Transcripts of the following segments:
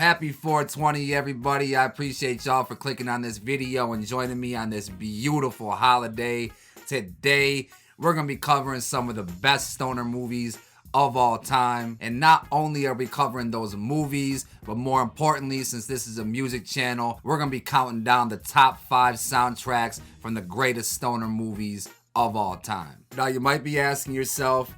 Happy 420, everybody. I appreciate y'all for clicking on this video and joining me on this beautiful holiday. Today, we're going to be covering some of the best stoner movies of all time. And not only are we covering those movies, but more importantly, since this is a music channel, we're going to be counting down the top 5 soundtracks from the greatest stoner movies of all time. Now, you might be asking yourself,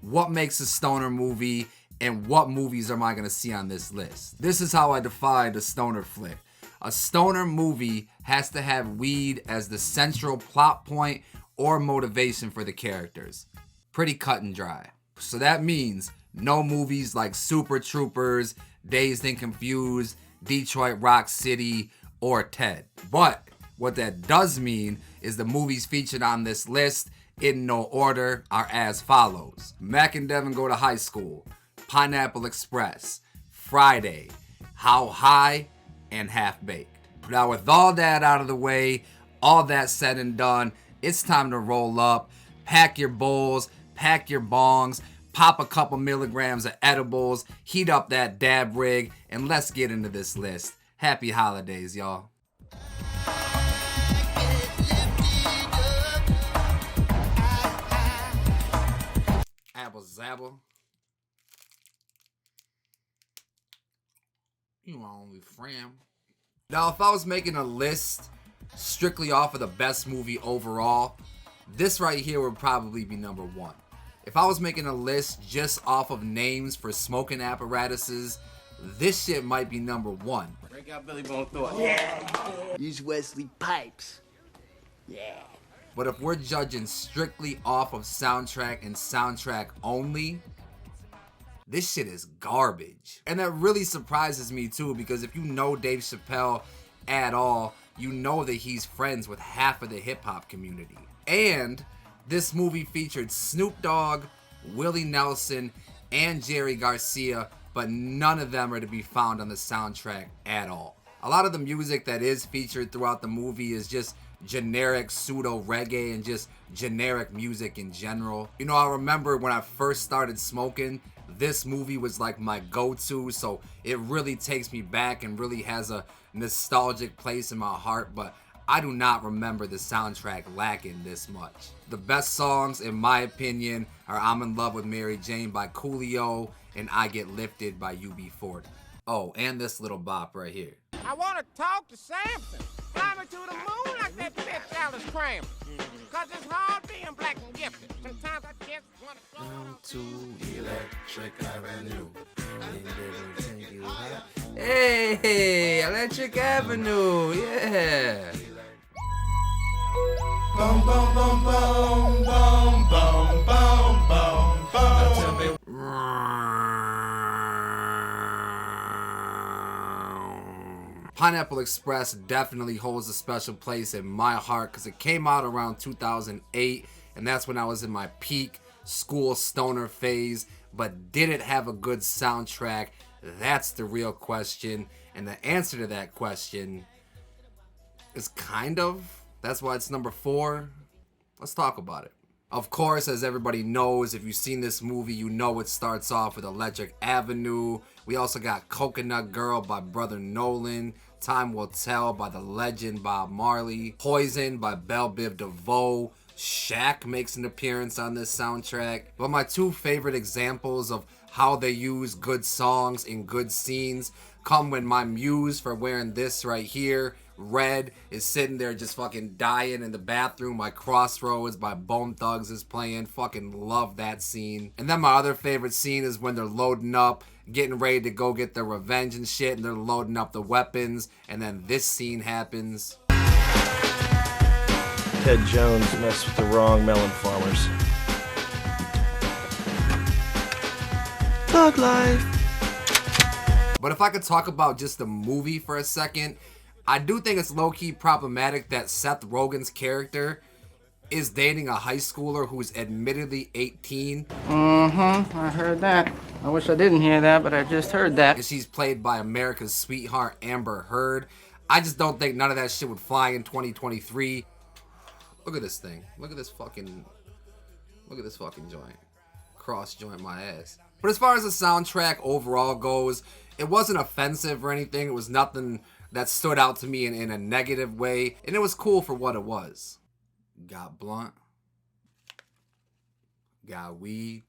what makes a stoner movie and what movies am I going to see on this list? This is how I define a stoner flick. A stoner movie has to have weed as the central plot point or motivation for the characters. Pretty cut and dry. So that means no movies like Super Troopers, Dazed and Confused, Detroit Rock City, or Ted. But what that does mean is the movies featured on this list in no order are as follows. Mac and Devin Go to High School, Pineapple Express, Friday, How High, and Half Baked. Now with all that out of the way, all that said and done, it's time to roll up, pack your bowls, pack your bongs, pop a couple milligrams of edibles, heat up that dab rig, and let's get into this list. Happy holidays, y'all. Apple Zabble. You my only friend. Now, if I was making a list strictly off of the best movie overall, this right here would probably be number 1. If I was making a list just off of names for smoking apparatuses, this shit might be number 1. Break out Billy Bone Thought. Yeah. Use Wesley Pipes. Yeah. But if we're judging strictly off of soundtrack and soundtrack only, this shit is garbage. And that really surprises me too, because if you know Dave Chappelle at all, you know that he's friends with half of the hip-hop community. And this movie featured Snoop Dogg, Willie Nelson, and Jerry Garcia, but none of them are to be found on the soundtrack at all. A lot of the music that is featured throughout the movie is just generic pseudo reggae and just generic music in general. You know, I remember when I first started smoking, this movie was like my go-to, so it really takes me back and really has a nostalgic place in my heart, but I do not remember the soundtrack lacking this much. The best songs, in my opinion, are I'm in Love with Mary Jane by Coolio and I Get Lifted by UB40. Oh, and this little bop right here. I want to talk to Samson. Climbing to the moon like that bitch Alice Cram. Cause it's hard being black and gifted. Sometimes I just want to go Down to Electric Avenue. Hey, Electric Avenue, yeah. Boom, boom, boom, boom, boom, boom, boom, boom, boom. Pineapple Express definitely holds a special place in my heart because it came out around 2008, and that's when I was in my peak school stoner phase. But did it have a good soundtrack? That's the real question, and the answer to that question is kind of. That's why it's number 4. Let's talk about it. Of course, as everybody knows, if you've seen this movie, you know it starts off with Electric Avenue. We also got Coconut Girl by Brother Nolan, Time Will Tell by the legend Bob Marley, Poison by Belle Biv DeVoe. Shaq makes an appearance on this soundtrack. But my 2 favorite examples of how they use good songs in good scenes come when my muse for wearing this right here, Red, is sitting there just fucking dying in the bathroom. My Crossroads by Bone Thugs is playing. Fucking love that scene. And then my other favorite scene is when they're loading up, getting ready to go get their revenge and shit, and they're loading up the weapons, and then this scene happens. Ted Jones messed with the wrong melon farmers. Thug life. But if I could talk about just the movie for a second, I do think it's low-key problematic that Seth Rogen's character is dating a high schooler who's admittedly 18. I heard that. I wish I didn't hear that, but I just heard that. And she's played by America's sweetheart, Amber Heard. I just don't think none of that shit would fly in 2023. Look at this thing. Look at this fucking joint. Cross joint my ass. But as far as the soundtrack overall goes, It wasn't offensive or anything. It was nothing that stood out to me in a negative way. And it was cool for what it was. Got blunt. Got weed.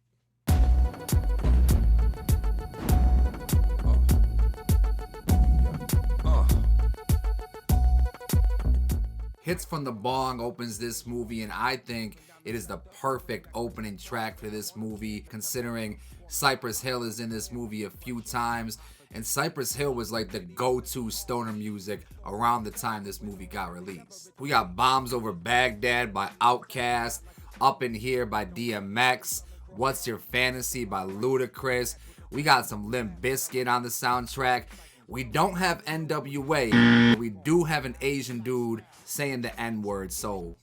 Hits from the Bong opens this movie, and I think it is the perfect opening track for this movie, considering Cypress Hill is in this movie a few times, and Cypress Hill was like the go-to stoner music around the time this movie got released. We got Bombs Over Baghdad by Outkast, Up in Here by DMX, What's Your Fantasy by Ludacris. We got some Limp Bizkit on the soundtrack. We don't have NWA, but we do have an Asian dude saying the N-word, so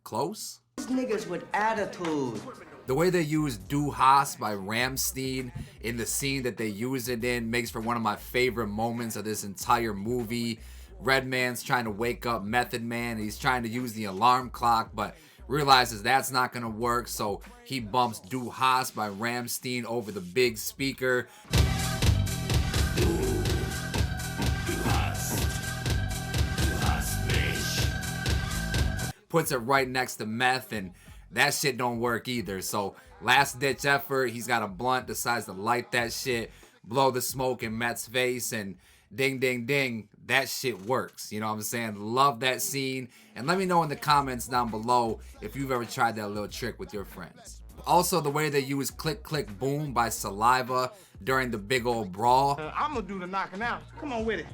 close? Niggas with attitude. The way they use Du Hast by Rammstein in the scene that they use it in makes for one of my favorite moments of this entire movie. Redman's trying to wake up Method Man. He's trying to use the alarm clock, but realizes that's not gonna work, so he bumps Du Hast by Rammstein over the big speaker. Puts it right next to Meth, and that shit don't work either. So last ditch effort, he's got a blunt, decides to light that shit, blow the smoke in Meth's face, and ding ding ding, that shit works. You know what I'm saying? Love that scene. And let me know in the comments down below if you've ever tried that little trick with your friends. Also, the way they use Click Click Boom by Saliva during the big old brawl. I'm gonna do the knocking out. Come on with it.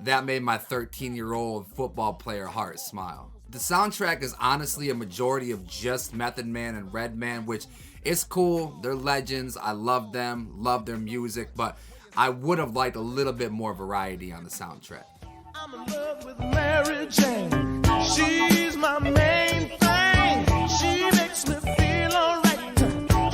That made my 13-year-old football player heart smile. The soundtrack is honestly a majority of just Method Man and Redman, which is cool. They're legends. I love them, love their music, but I would have liked a little bit more variety on the soundtrack. I'm in love with Mary Jane. She's my main thing. She makes me feel alright.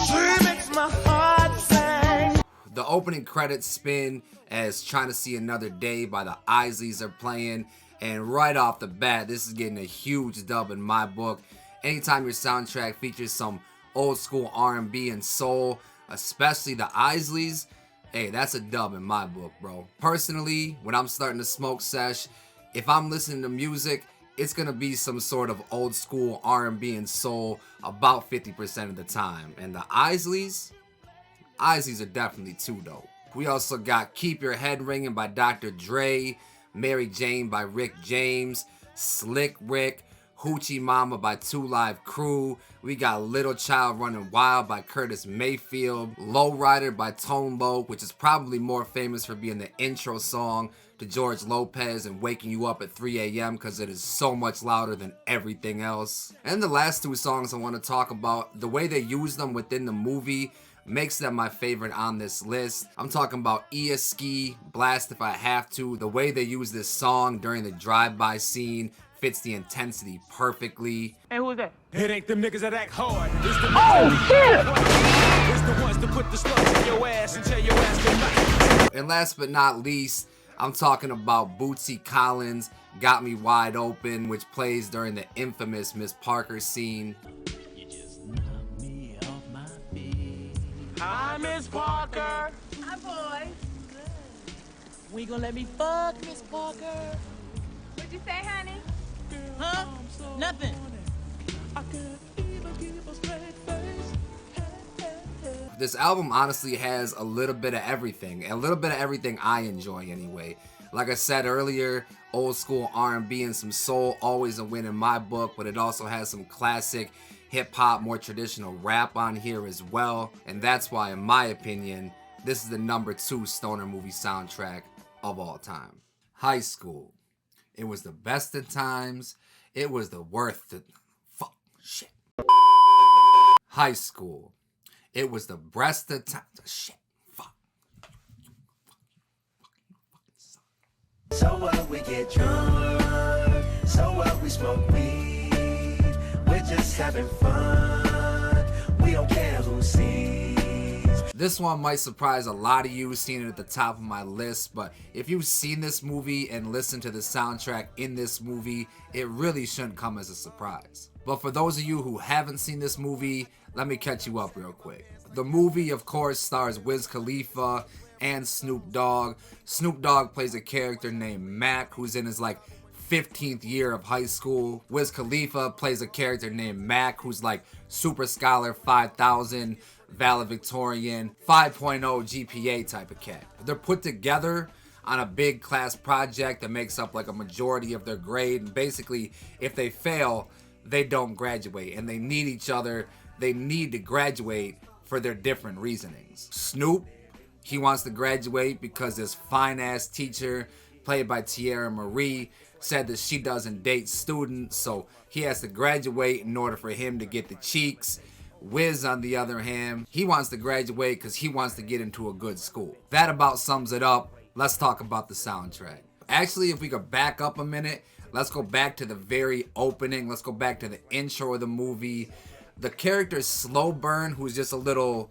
She makes my heart sing. The opening credits spin as Trying to See Another Day by the Isleys are playing, and right off the bat, this is getting a huge dub in my book. Anytime your soundtrack features some old school R&B and soul, especially the Isleys, hey, that's a dub in my book, bro. Personally, when I'm starting to smoke sesh, if I'm listening to music, it's gonna be some sort of old school R&B and soul about 50% of the time. And the Isleys are definitely too dope. We also got Keep Your Head Ringing by Dr. Dre, Mary Jane by Rick James, Slick Rick, Hoochie Mama by 2 Live Crew. We got Little Child Running Wild by Curtis Mayfield, Lowrider by Tone Loc, which is probably more famous for being the intro song to George Lopez and waking you up at 3 a.m. because it is so much louder than everything else. And the last 2 songs I want to talk about, the way they use them within the movie makes them my favorite on this list. I'm talking about Easki, Blast If I Have To. The way they use this song during the drive-by scene fits the intensity perfectly. Hey, who's that? It ain't them niggas that act hard. It's the It's the ones that put the slugs in your ass and tell your ass goodnight. And last but not least, I'm talking about Bootsy Collins' Got Me Wide Open, which plays during the infamous Miss Parker scene. Hi, Miss Parker. Hi, boy. We gonna let me fuck Miss Parker? What'd you say, honey? Huh? Nothing. This album honestly has a little bit of everything, and a little bit of everything I enjoy anyway. Like I said earlier, old school R&B and some soul, always a win in my book, but it also has some classic hip-hop, more traditional rap on here as well, and that's why, in my opinion, this is the #2 stoner movie soundtrack of all time. High School. It was the best of times. It was the worst of fuck shit. High School. It was the breast of times. Shit. Fuck. So what, we get drunk. So what, we smoke weed. We're just having fun. We don't care who sees. This one might surprise a lot of you seeing it at the top of my list, but if you've seen this movie and listened to the soundtrack in this movie, it really shouldn't come as a surprise. But for those of you who haven't seen this movie, let me catch you up real quick. The movie, of course, stars Wiz Khalifa and Snoop Dogg. Snoop Dogg plays a character named Mac, who's in his 15th year of high school. Wiz Khalifa plays a character named Mac, who's super scholar 5000, valedictorian, 5.0 GPA type of cat. They're put together on a big class project that makes up a majority of their grade, and basically if they fail, they don't graduate, and they need each other. They need to graduate for their different reasonings. Snoop, he wants to graduate because this fine ass teacher played by Tierra Marie said that she doesn't date students, so he has to graduate in order for him to get the cheeks. Wiz, on the other hand, he wants to graduate because he wants to get into a good school. That about sums it up. Let's talk about the soundtrack. Actually, if we could back up a minute, let's go back to the very opening. Let's go back to the intro of the movie. The character Slow Burn, who's just a little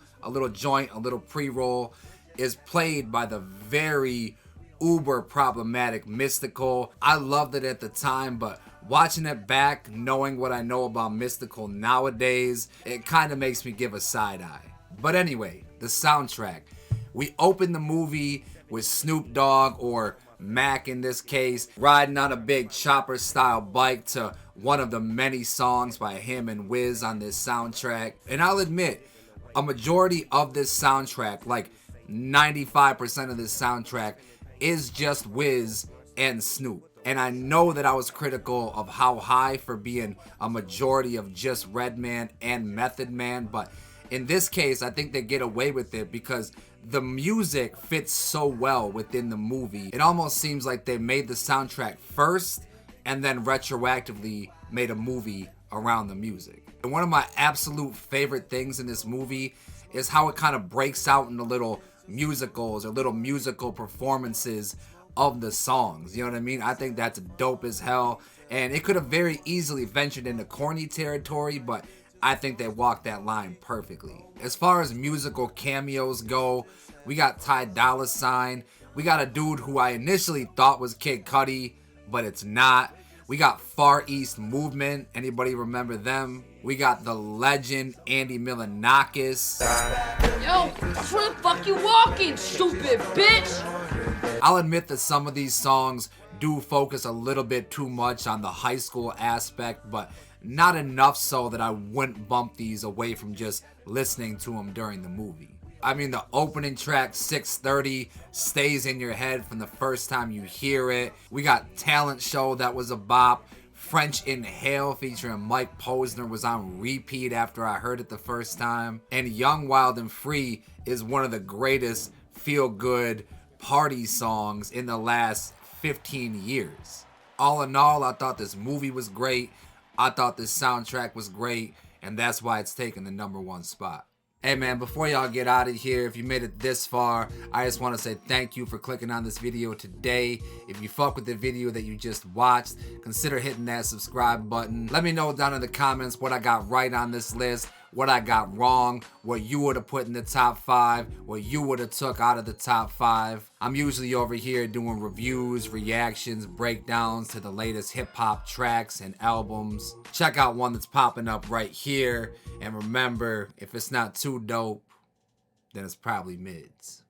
joint, a little pre-roll, is played by the very uber problematic Mystical. I loved it at the time, but watching it back, knowing what I know about Mystical nowadays, it kind of makes me give a side eye. But anyway, the soundtrack. We open the movie with Snoop Dogg, or Mac in this case, riding on a big chopper style bike to one of the many songs by him and Wiz on this soundtrack. And I'll admit, a majority of this soundtrack, 95% of this soundtrack, is just Wiz and Snoop. And I know that I was critical of How High for being a majority of just Redman and Method Man, but in this case, I think they get away with it because the music fits so well within the movie. It almost seems like they made the soundtrack first and then retroactively made a movie around the music. And one of my absolute favorite things in this movie is how it kind of breaks out into little musicals or little musical performances of the songs. You know what I mean? I think that's dope as hell. And it could have very easily ventured into corny territory, but I think they walked that line perfectly. As far as musical cameos go, we got Ty Dolla $ign. We got a dude who I initially thought was Kid Cudi, but it's not. We got Far East Movement. Anybody remember them? We got the legend Andy Milonakis. Yo, where the fuck you walking, stupid bitch? I'll admit that some of these songs do focus a little bit too much on the high school aspect, but not enough so that I wouldn't bump these away from just listening to them during the movie. I mean, the opening track, 630, stays in your head from the first time you hear it. We got Talent Show, that was a bop. French Inhale featuring Mike Posner was on repeat after I heard it the first time. And Young, Wild, and Free is one of the greatest feel-good party songs in the last 15 years. All in all, I thought this movie was great. I thought this soundtrack was great, and that's why it's taken the #1 spot. Hey man, before y'all get out of here, if you made it this far, I just want to say thank you for clicking on this video today. If you fuck with the video that you just watched, consider hitting that subscribe button. Let me know down in the comments what I got right on this list, what I got wrong, what you would have put in the top 5, what you would have took out of the top 5. I'm usually over here doing reviews, reactions, breakdowns to the latest hip-hop tracks and albums. Check out one that's popping up right here. And remember, if it's not too dope, then it's probably mids.